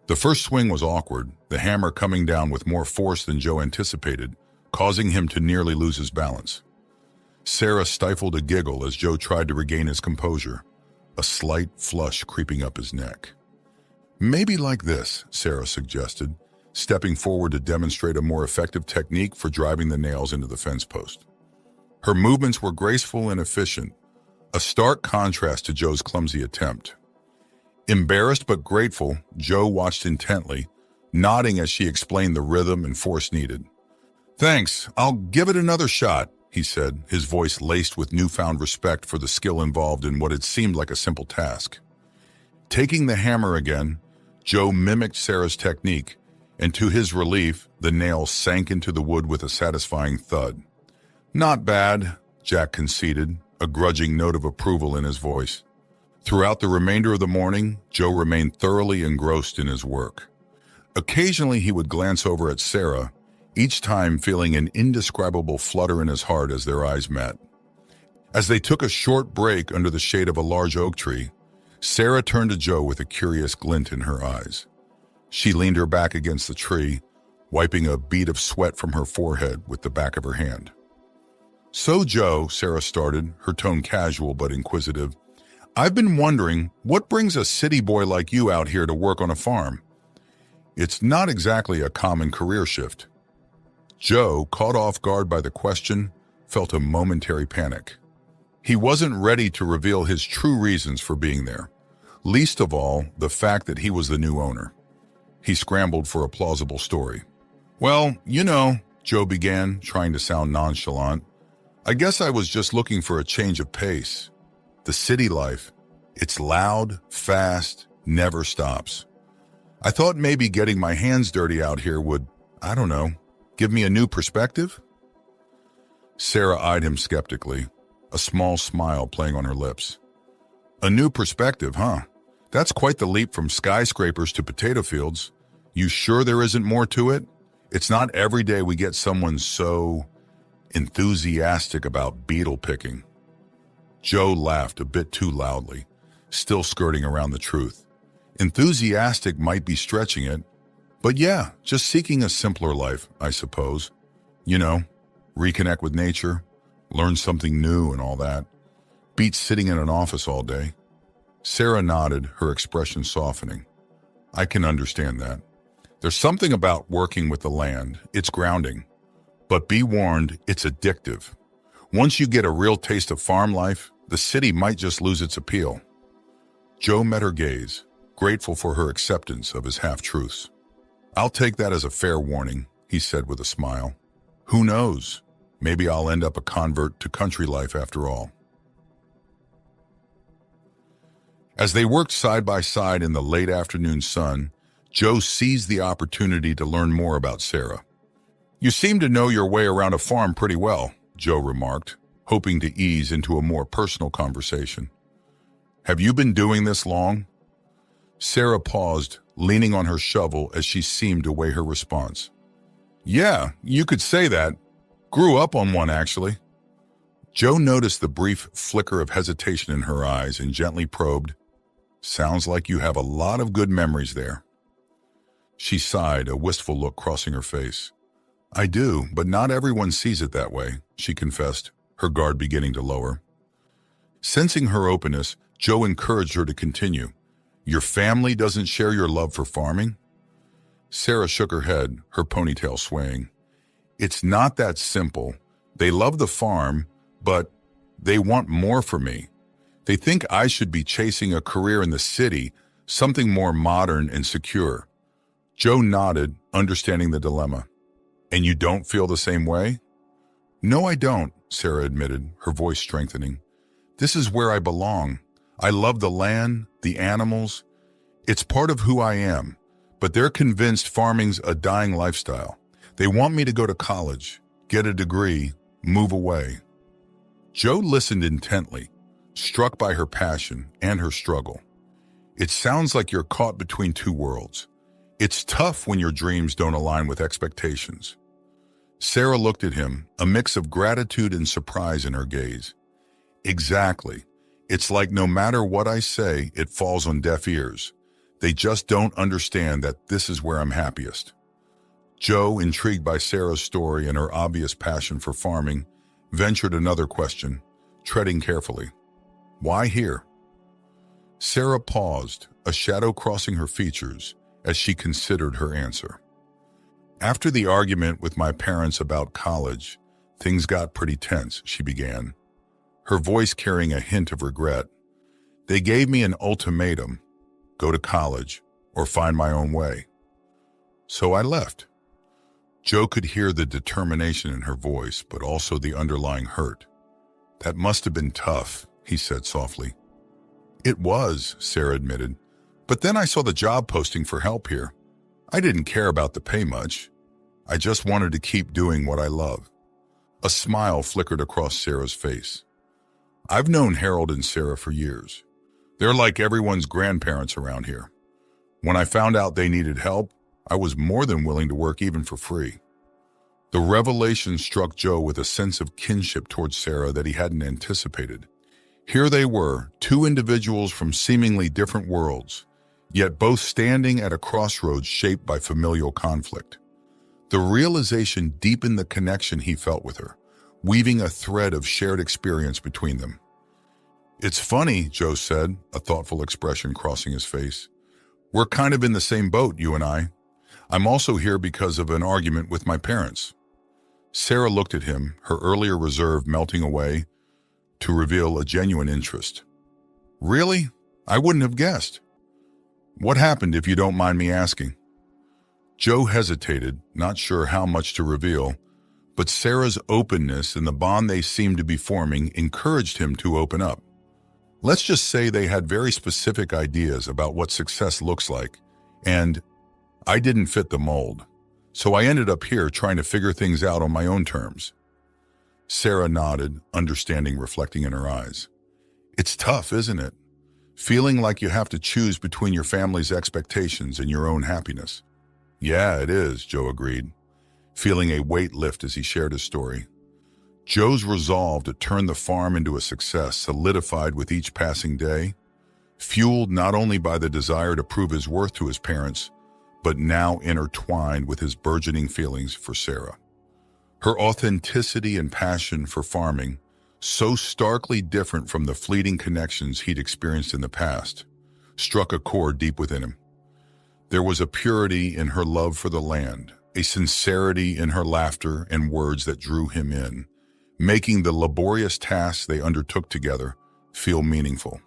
The first swing was awkward, the hammer coming down with more force than Joe anticipated, causing him to nearly lose his balance. Sarah stifled a giggle as Joe tried to regain his composure, a slight flush creeping up his neck. "Maybe like this," Sarah suggested, stepping forward to demonstrate a more effective technique for driving the nails into the fence post. Her movements were graceful and efficient, a stark contrast to Joe's clumsy attempt. Embarrassed but grateful, Joe watched intently, nodding as she explained the rhythm and force needed. "Thanks, I'll give it another shot," he said, his voice laced with newfound respect for the skill involved in what had seemed like a simple task. Taking the hammer again, Joe mimicked Sarah's technique, and to his relief, the nail sank into the wood with a satisfying thud. "Not bad," Jack conceded, a grudging note of approval in his voice. Throughout the remainder of the morning, Joe remained thoroughly engrossed in his work. Occasionally he would glance over at Sarah, each time feeling an indescribable flutter in his heart as their eyes met. As they took a short break under the shade of a large oak tree, Sarah turned to Joe with a curious glint in her eyes. She leaned her back against the tree, wiping a bead of sweat from her forehead with the back of her hand. "So, Joe," Sarah started, her tone casual but inquisitive, "I've been wondering, what brings a city boy like you out here to work on a farm? It's not exactly a common career shift." Joe, caught off guard by the question, felt a momentary panic. He wasn't ready to reveal his true reasons for being there, least of all the fact that he was the new owner. He scrambled for a plausible story. "Well, Joe began, trying to sound nonchalant, "I guess I was just looking for a change of pace. The city life, it's loud, fast, never stops. I thought maybe getting my hands dirty out here would, I don't know, give me a new perspective?" Sarah eyed him skeptically, a small smile playing on her lips. "A new perspective, huh? That's quite the leap from skyscrapers to potato fields. You sure there isn't more to it? It's not every day we get someone so enthusiastic about beetle picking." Joe laughed a bit too loudly, still skirting around the truth. Enthusiastic might be stretching it, but yeah, just seeking a simpler life, I suppose. Reconnect with nature, learn something new and all that. Beats sitting in an office all day. Sarah nodded, her expression softening. "I can understand that. There's something about working with the land. It's grounding. But be warned, it's addictive. Once you get a real taste of farm life, the city might just lose its appeal." Joe met her gaze, grateful for her acceptance of his half-truths. "I'll take that as a fair warning," he said with a smile. "Who knows? Maybe I'll end up a convert to country life after all." As they worked side by side in the late afternoon sun, Joe seized the opportunity to learn more about Sarah. "You seem to know your way around a farm pretty well," Joe remarked, hoping to ease into a more personal conversation. "Have you been doing this long?" Sarah paused, leaning on her shovel as she seemed to weigh her response. "Yeah, you could say that. Grew up on one, actually." Joe noticed the brief flicker of hesitation in her eyes and gently probed, "Sounds like you have a lot of good memories there." She sighed, a wistful look crossing her face. "I do, but not everyone sees it that way," she confessed, her guard beginning to lower. Sensing her openness, Joe encouraged her to continue. "Your family doesn't share your love for farming?" Sarah shook her head, her ponytail swaying. "It's not that simple. They love the farm, but they want more for me. They think I should be chasing a career in the city, something more modern and secure. Joe nodded, understanding the dilemma. And you don't feel the same way? No, I don't, Sarah admitted, her voice strengthening. This is where I belong. I love the land, the animals. It's part of who I am, but they're convinced farming's a dying lifestyle. They want me to go to college, get a degree, move away. Joe listened intently, struck by her passion and her struggle. It sounds like you're caught between two worlds. It's tough when your dreams don't align with expectations. Sarah looked at him, a mix of gratitude and surprise in her gaze. Exactly. It's like no matter what I say, it falls on deaf ears. They just don't understand that this is where I'm happiest. Joe, intrigued by Sarah's story and her obvious passion for farming, ventured another question, treading carefully. Why here? Sarah paused, a shadow crossing her features as she considered her answer. After the argument with my parents about college, things got pretty tense, she began, her voice carrying a hint of regret. They gave me an ultimatum, go to college or find my own way. So I left. Joe could hear the determination in her voice, but also the underlying hurt. That must have been tough, he said softly. It was, Sarah admitted, but then I saw the job posting for help here. I didn't care about the pay much. I just wanted to keep doing what I love. A smile flickered across Sarah's face. I've known Harold and Sarah for years. They're like everyone's grandparents around here. When I found out they needed help, I was more than willing to work even for free. The revelation struck Joe with a sense of kinship towards Sarah that he hadn't anticipated. Here they were, two individuals from seemingly different worlds, yet both standing at a crossroads shaped by familial conflict. The realization deepened the connection he felt with her, weaving a thread of shared experience between them. It's funny, Joe said, a thoughtful expression crossing his face. We're kind of in the same boat, you and I. I'm also here because of an argument with my parents. Sarah looked at him, her earlier reserve melting away to reveal a genuine interest. Really? I wouldn't have guessed. What happened, if you don't mind me asking? Joe hesitated, not sure how much to reveal, but Sarah's openness and the bond they seemed to be forming encouraged him to open up. Let's just say they had very specific ideas about what success looks like, and I didn't fit the mold. So I ended up here trying to figure things out on my own terms. Sarah nodded, understanding reflecting in her eyes. It's tough, isn't it? Feeling like you have to choose between your family's expectations and your own happiness. Yeah, it is, Joe agreed, feeling a weight lift as he shared his story. Joe's resolve to turn the farm into a success solidified with each passing day, fueled not only by the desire to prove his worth to his parents, but now intertwined with his burgeoning feelings for Sarah. Her authenticity and passion for farming, so starkly different from the fleeting connections he'd experienced in the past, struck a chord deep within him. There was a purity in her love for the land, a sincerity in her laughter and words that drew him in, making the laborious tasks they undertook together feel meaningful.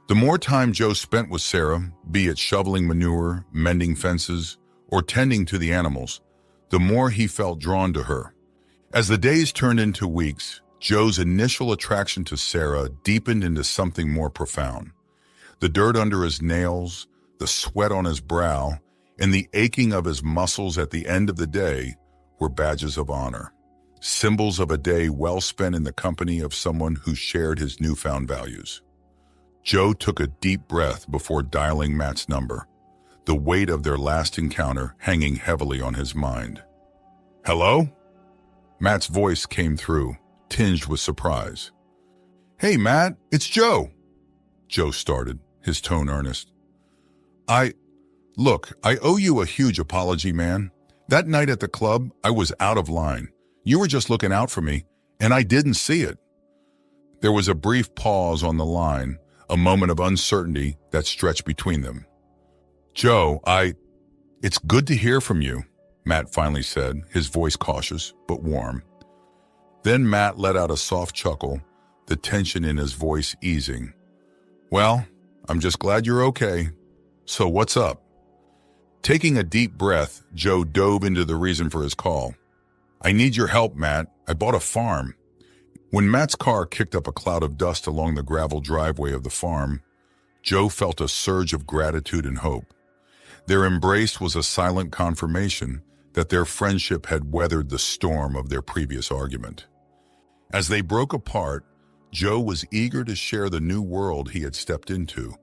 The more time Joe spent with Sarah, be it shoveling manure, mending fences, or tending to the animals, the more he felt drawn to her. As the days turned into weeks, Joe's initial attraction to Sarah deepened into something more profound. The dirt under his nails, the sweat on his brow, and the aching of his muscles at the end of the day were badges of honor, symbols of a day well spent in the company of someone who shared his newfound values. Joe took a deep breath before dialing Matt's number, the weight of their last encounter hanging heavily on his mind. Hello? Matt's voice came through, tinged with surprise. Hey, Matt, it's Joe. Joe started, his tone earnest. Look, I owe you a huge apology, man. That night at the club, I was out of line. You were just looking out for me, and I didn't see it. There was a brief pause on the line, a moment of uncertainty that stretched between them. Joe, it's good to hear from you, Matt finally said, his voice cautious but warm. Then Matt let out a soft chuckle, the tension in his voice easing. "Well, I'm just glad you're okay. So what's up?" Taking a deep breath, Joe dove into the reason for his call. "I need your help, Matt. I bought a farm." When Matt's car kicked up a cloud of dust along the gravel driveway of the farm, Joe felt a surge of gratitude and hope. Their embrace was a silent confirmation that their friendship had weathered the storm of their previous argument. As they broke apart, Joe was eager to share the new world he had stepped into,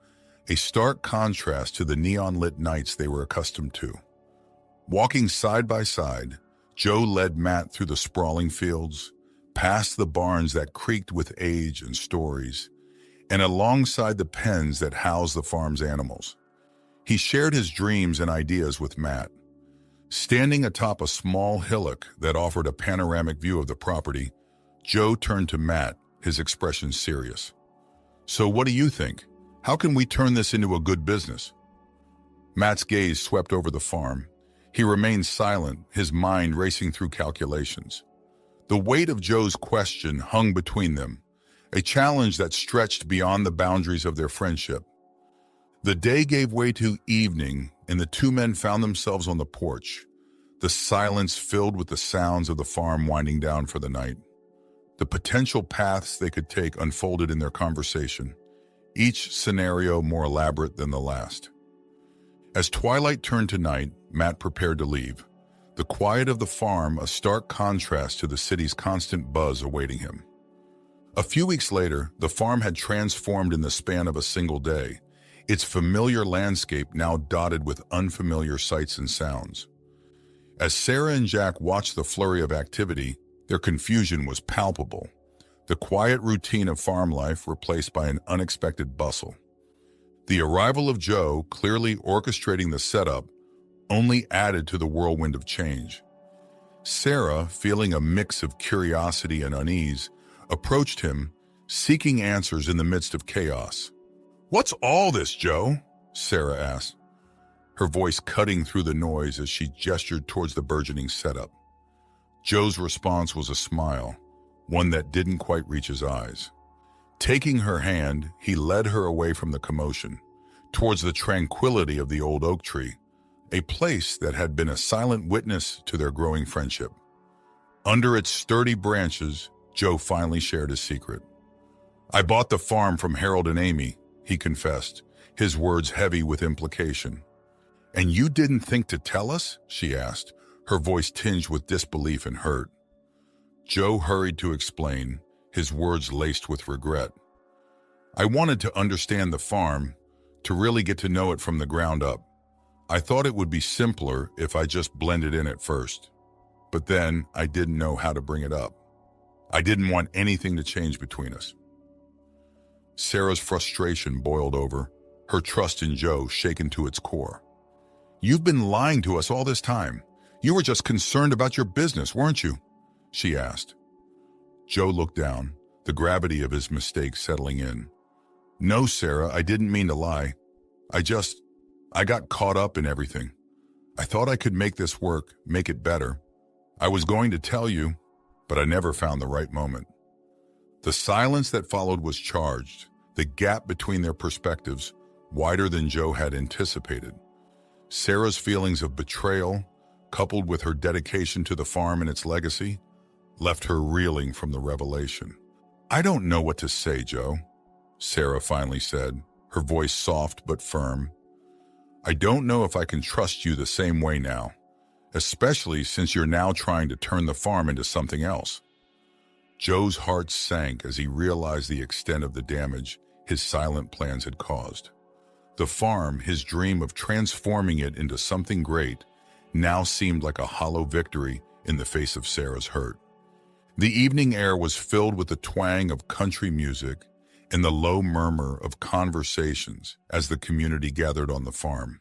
a stark contrast to the neon-lit nights they were accustomed to. Walking side by side, Joe led Matt through the sprawling fields, past the barns that creaked with age and stories, and alongside the pens that housed the farm's animals. He shared his dreams and ideas with Matt. Standing atop a small hillock that offered a panoramic view of the property, Joe turned to Matt, his expression serious. "So what do you think? How can we turn this into a good business?" Matt's gaze swept over the farm. He remained silent, his mind racing through calculations. The weight of Joe's question hung between them, a challenge that stretched beyond the boundaries of their friendship. The day gave way to evening, and the two men found themselves on the porch, the silence filled with the sounds of the farm winding down for the night. The potential paths they could take unfolded in their conversation, each scenario more elaborate than the last. As twilight turned to night, Matt prepared to leave, the quiet of the farm a stark contrast to the city's constant buzz awaiting him. A few weeks later, the farm had transformed in the span of a single day, its familiar landscape now dotted with unfamiliar sights and sounds. As Sarah and Jack watched the flurry of activity, their confusion was palpable, the quiet routine of farm life replaced by an unexpected bustle. The arrival of Joe, clearly orchestrating the setup, only added to the whirlwind of change. Sarah, feeling a mix of curiosity and unease, approached him, seeking answers in the midst of chaos. "What's all this, Joe?" Sarah asked, her voice cutting through the noise as she gestured towards the burgeoning setup. Joe's response was a smile, one that didn't quite reach his eyes. Taking her hand, he led her away from the commotion, towards the tranquility of the old oak tree, a place that had been a silent witness to their growing friendship. Under its sturdy branches, Joe finally shared his secret. "I bought the farm from Harold and Amy," he confessed, his words heavy with implication. "And you didn't think to tell us?" she asked, her voice tinged with disbelief and hurt. Joe hurried to explain, his words laced with regret. "I wanted to understand the farm, to really get to know it from the ground up. I thought it would be simpler if I just blended in at first. But then I didn't know how to bring it up. I didn't want anything to change between us." Sarah's frustration boiled over, her trust in Joe shaken to its core. "You've been lying to us all this time. You were just concerned about your business, weren't you?" she asked. Joe looked down, the gravity of his mistake settling in. "No, Sarah, I didn't mean to lie. I got caught up in everything. I thought I could make this work, make it better. I was going to tell you, but I never found the right moment." The silence that followed was charged, the gap between their perspectives wider than Joe had anticipated. Sarah's feelings of betrayal, coupled with her dedication to the farm and its legacy, left her reeling from the revelation. "I don't know what to say, Joe," Sarah finally said, her voice soft but firm. "I don't know if I can trust you the same way now, especially since you're now trying to turn the farm into something else." Joe's heart sank as he realized the extent of the damage his silent plans had caused. The farm, his dream of transforming it into something great, now seemed like a hollow victory in the face of Sarah's hurt. The evening air was filled with the twang of country music and the low murmur of conversations as the community gathered on the farm.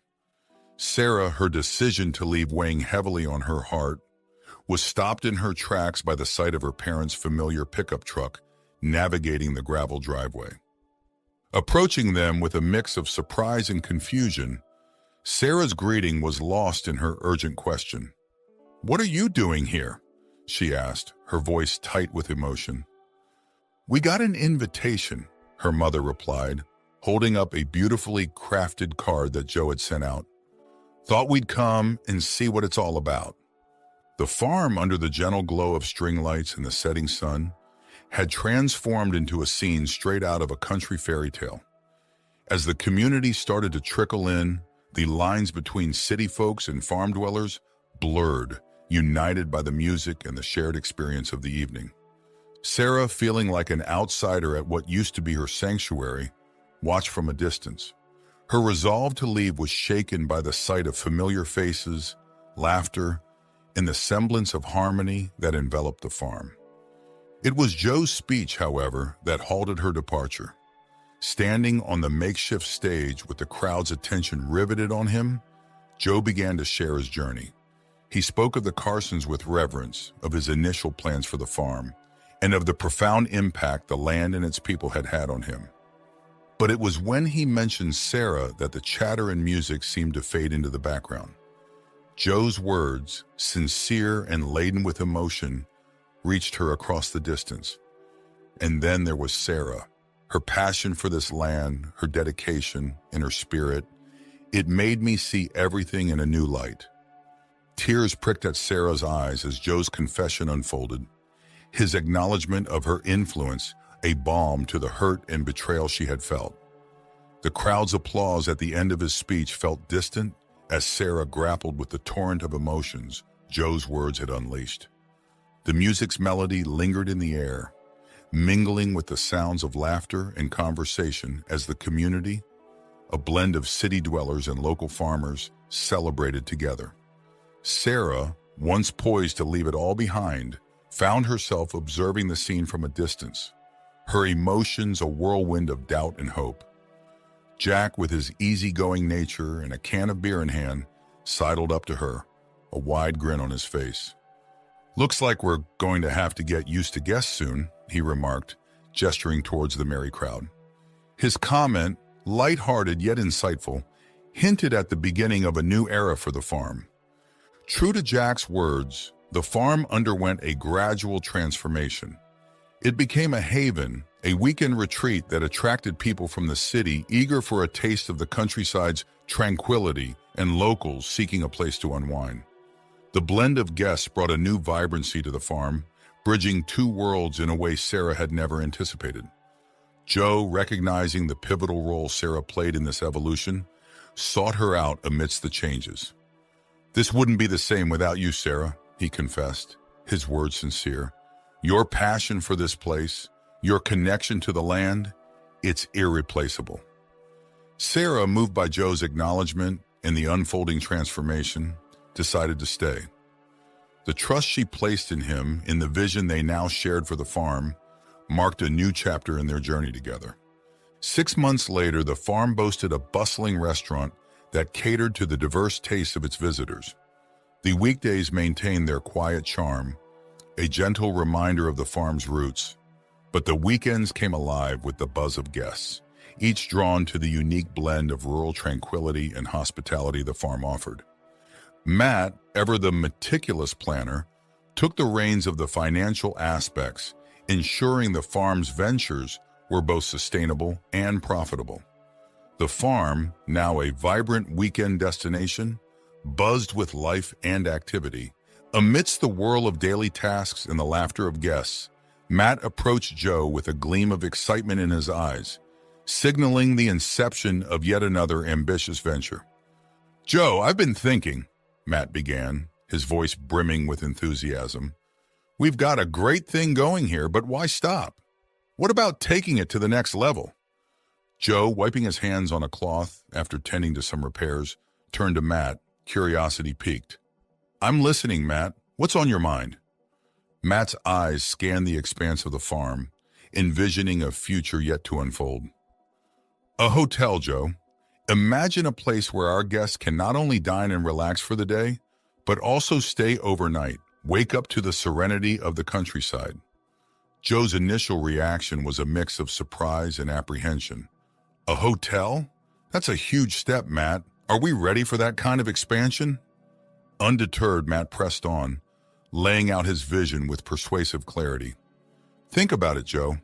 Sarah, her decision to leave weighing heavily on her heart, was stopped in her tracks by the sight of her parents' familiar pickup truck navigating the gravel driveway. Approaching them with a mix of surprise and confusion, Sarah's greeting was lost in her urgent question. "What are you doing here?" she asked, her voice tight with emotion. "We got an invitation," her mother replied, holding up a beautifully crafted card that Joe had sent out. "Thought we'd come and see what it's all about." The farm, under the gentle glow of string lights and the setting sun, had transformed into a scene straight out of a country fairy tale. As the community started to trickle in, the lines between city folks and farm dwellers blurred, united by the music and the shared experience of the evening. Sarah, feeling like an outsider at what used to be her sanctuary, watched from a distance. Her resolve to leave was shaken by the sight of familiar faces, laughter, and the semblance of harmony that enveloped the farm. It was Joe's speech, however, that halted her departure. Standing on the makeshift stage with the crowd's attention riveted on him, Joe began to share his journey. He spoke of the Carsons with reverence, of his initial plans for the farm, and of the profound impact the land and its people had had on him. But it was when he mentioned Sarah that the chatter and music seemed to fade into the background. Joe's words, sincere and laden with emotion, reached her across the distance. And then there was Sarah. Her passion for this land, her dedication, and her spirit, it made me see everything in a new light. Tears pricked at Sarah's eyes as Joe's confession unfolded, his acknowledgement of her influence a balm to the hurt and betrayal she had felt. The crowd's applause at the end of his speech felt distant as Sarah grappled with the torrent of emotions Joe's words had unleashed. The music's melody lingered in the air, mingling with the sounds of laughter and conversation as the community, a blend of city dwellers and local farmers, celebrated together. Sarah, once poised to leave it all behind, found herself observing the scene from a distance, her emotions a whirlwind of doubt and hope. Jack, with his easygoing nature and a can of beer in hand, sidled up to her, a wide grin on his face. "Looks like we're going to have to get used to guests soon," he remarked, gesturing towards the merry crowd. His comment, light-hearted yet insightful, hinted at the beginning of a new era for the farm. True to Jack's words, the farm underwent a gradual transformation. It became a haven, a weekend retreat that attracted people from the city eager for a taste of the countryside's tranquility and locals seeking a place to unwind. The blend of guests brought a new vibrancy to the farm, bridging two worlds in a way Sarah had never anticipated. Joe, recognizing the pivotal role Sarah played in this evolution, sought her out amidst the changes. "This wouldn't be the same without you, Sarah," he confessed, his words sincere. "Your passion for this place, your connection to the land, it's irreplaceable." Sarah, moved by Joe's acknowledgement and the unfolding transformation, decided to stay. The trust she placed in him, in the vision they now shared for the farm, marked a new chapter in their journey together. 6 months later, the farm boasted a bustling restaurant that catered to the diverse tastes of its visitors. The weekdays maintained their quiet charm, a gentle reminder of the farm's roots, but the weekends came alive with the buzz of guests, each drawn to the unique blend of rural tranquility and hospitality the farm offered. Matt, ever the meticulous planner, took the reins of the financial aspects, ensuring the farm's ventures were both sustainable and profitable. The farm, now a vibrant weekend destination, buzzed with life and activity. Amidst the whirl of daily tasks and the laughter of guests, Matt approached Joe with a gleam of excitement in his eyes, signaling the inception of yet another ambitious venture. "Joe, I've been thinking," Matt began, his voice brimming with enthusiasm. "We've got a great thing going here, but why stop? What about taking it to the next level?" Joe, wiping his hands on a cloth after tending to some repairs, turned to Matt, curiosity piqued. "I'm listening, Matt. What's on your mind?" Matt's eyes scanned the expanse of the farm, envisioning a future yet to unfold. "A hotel, Joe. Imagine a place where our guests can not only dine and relax for the day, but also stay overnight, wake up to the serenity of the countryside." Joe's initial reaction was a mix of surprise and apprehension. "A hotel? That's a huge step, Matt. Are we ready for that kind of expansion?" Undeterred, Matt pressed on, laying out his vision with persuasive clarity. "Think about it, Joe.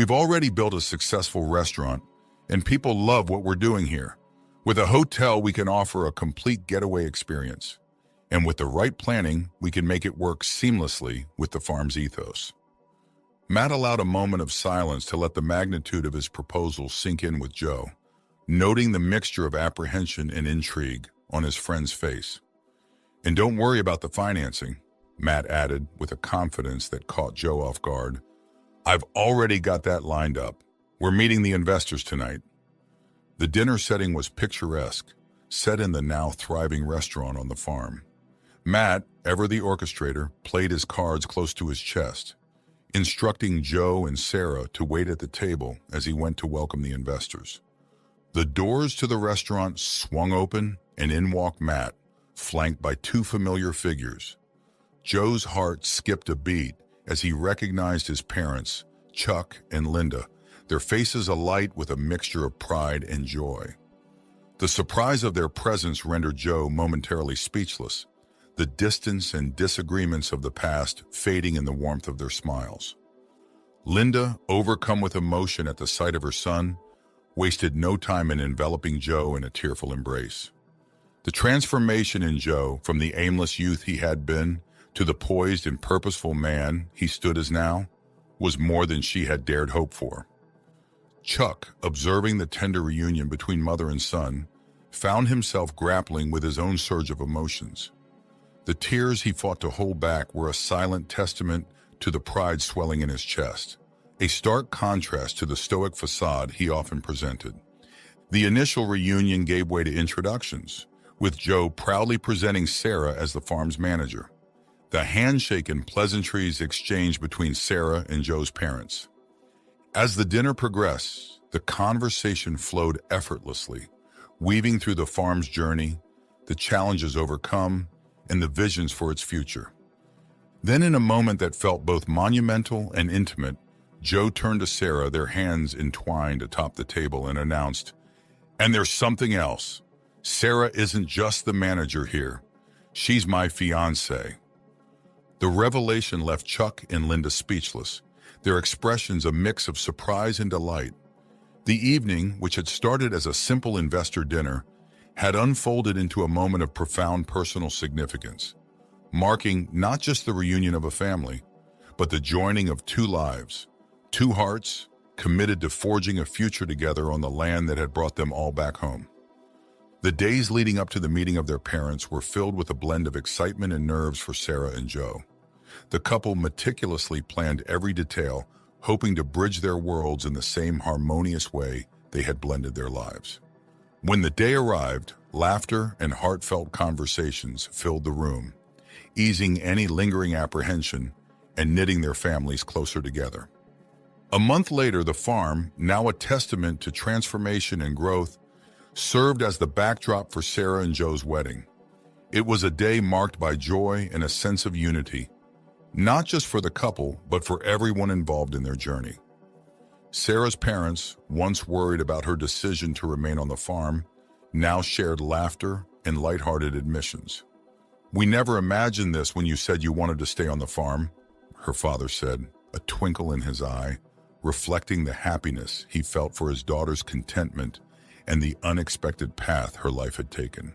We've already built a successful restaurant, and people love what we're doing here. With a hotel, we can offer a complete getaway experience. And with the right planning, we can make it work seamlessly with the farm's ethos. Matt allowed a moment of silence to let the magnitude of his proposal sink in with Joe, noting the mixture of apprehension and intrigue on his friend's face. "And don't worry about the financing," Matt added with a confidence that caught Joe off guard. "I've already got that lined up. We're meeting the investors tonight." The dinner setting was picturesque, set in the now thriving restaurant on the farm. Matt, ever the orchestrator, played his cards close to his chest, instructing Joe and Sarah to wait at the table as he went to welcome the investors. The doors to the restaurant swung open, and in walked Matt, flanked by two familiar figures. Joe's heart skipped a beat as he recognized his parents, Chuck and Linda, their faces alight with a mixture of pride and joy. The surprise of their presence rendered Joe momentarily speechless, the distance and disagreements of the past fading in the warmth of their smiles. Linda, overcome with emotion at the sight of her son, wasted no time in enveloping Joe in a tearful embrace. The transformation in Joe, from the aimless youth he had been to the poised and purposeful man he stood as now, was more than she had dared hope for. Chuck, observing the tender reunion between mother and son, found himself grappling with his own surge of emotions. The tears he fought to hold back were a silent testament to the pride swelling in his chest, a stark contrast to the stoic facade he often presented. The initial reunion gave way to introductions, with Joe proudly presenting Sarah as the farm's manager. The handshake and pleasantries exchanged between Sarah and Joe's parents. As the dinner progressed, the conversation flowed effortlessly, weaving through the farm's journey, the challenges overcome, and the visions for its future. Then, in a moment that felt both monumental and intimate, Joe turned to Sarah, their hands entwined atop the table, and announced, "And there's something else. Sarah isn't just the manager here. She's my fiancée." The revelation left Chuck and Linda speechless, their expressions a mix of surprise and delight. The evening, which had started as a simple investor dinner, had unfolded into a moment of profound personal significance, marking not just the reunion of a family, but the joining of two lives, two hearts committed to forging a future together on the land that had brought them all back home. The days leading up to the meeting of their parents were filled with a blend of excitement and nerves for Sarah and Joe. The couple meticulously planned every detail, hoping to bridge their worlds in the same harmonious way they had blended their lives. When the day arrived, laughter and heartfelt conversations filled the room, easing any lingering apprehension and knitting their families closer together. A month later, the farm, now a testament to transformation and growth, served as the backdrop for Sarah and Joe's wedding. It was a day marked by joy and a sense of unity, not just for the couple, but for everyone involved in their journey. Sarah's parents, once worried about her decision to remain on the farm, now shared laughter and lighthearted admissions. "We never imagined this when you said you wanted to stay on the farm," her father said, a twinkle in his eye, reflecting the happiness he felt for his daughter's contentment and the unexpected path her life had taken.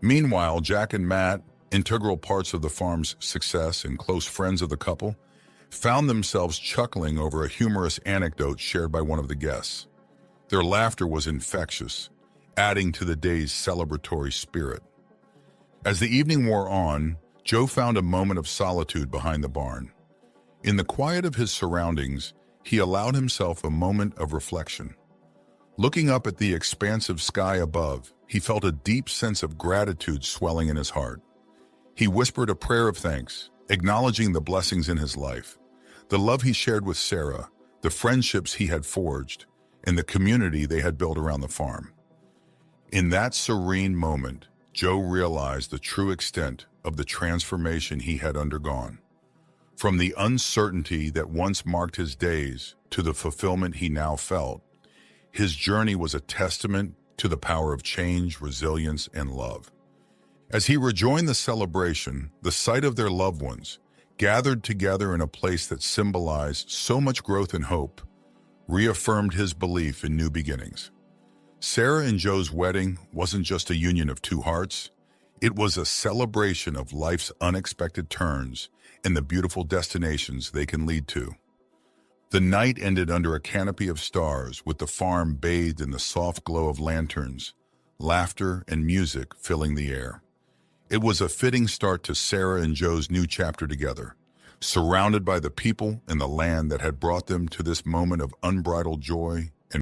Meanwhile, Jack and Matt, integral parts of the farm's success and close friends of the couple, found themselves chuckling over a humorous anecdote shared by one of the guests. Their laughter was infectious, adding to the day's celebratory spirit. As the evening wore on, Joe found a moment of solitude behind the barn. In the quiet of his surroundings, he allowed himself a moment of reflection. Looking up at the expansive sky above, he felt a deep sense of gratitude swelling in his heart. He whispered a prayer of thanks, acknowledging the blessings in his life, the love he shared with Sarah, the friendships he had forged, and the community they had built around the farm. In that serene moment, Joe realized the true extent of the transformation he had undergone. From the uncertainty that once marked his days to the fulfillment he now felt, his journey was a testament to the power of change, resilience, and love. As he rejoined the celebration, the sight of their loved ones, gathered together in a place that symbolized so much growth and hope, reaffirmed his belief in new beginnings. Sarah and Joe's wedding wasn't just a union of two hearts. It was a celebration of life's unexpected turns and the beautiful destinations they can lead to. The night ended under a canopy of stars, with the farm bathed in the soft glow of lanterns, laughter and music filling the air. It was a fitting start to Sarah and Joe's new chapter together, surrounded by the people and the land that had brought them to this moment of unbridled joy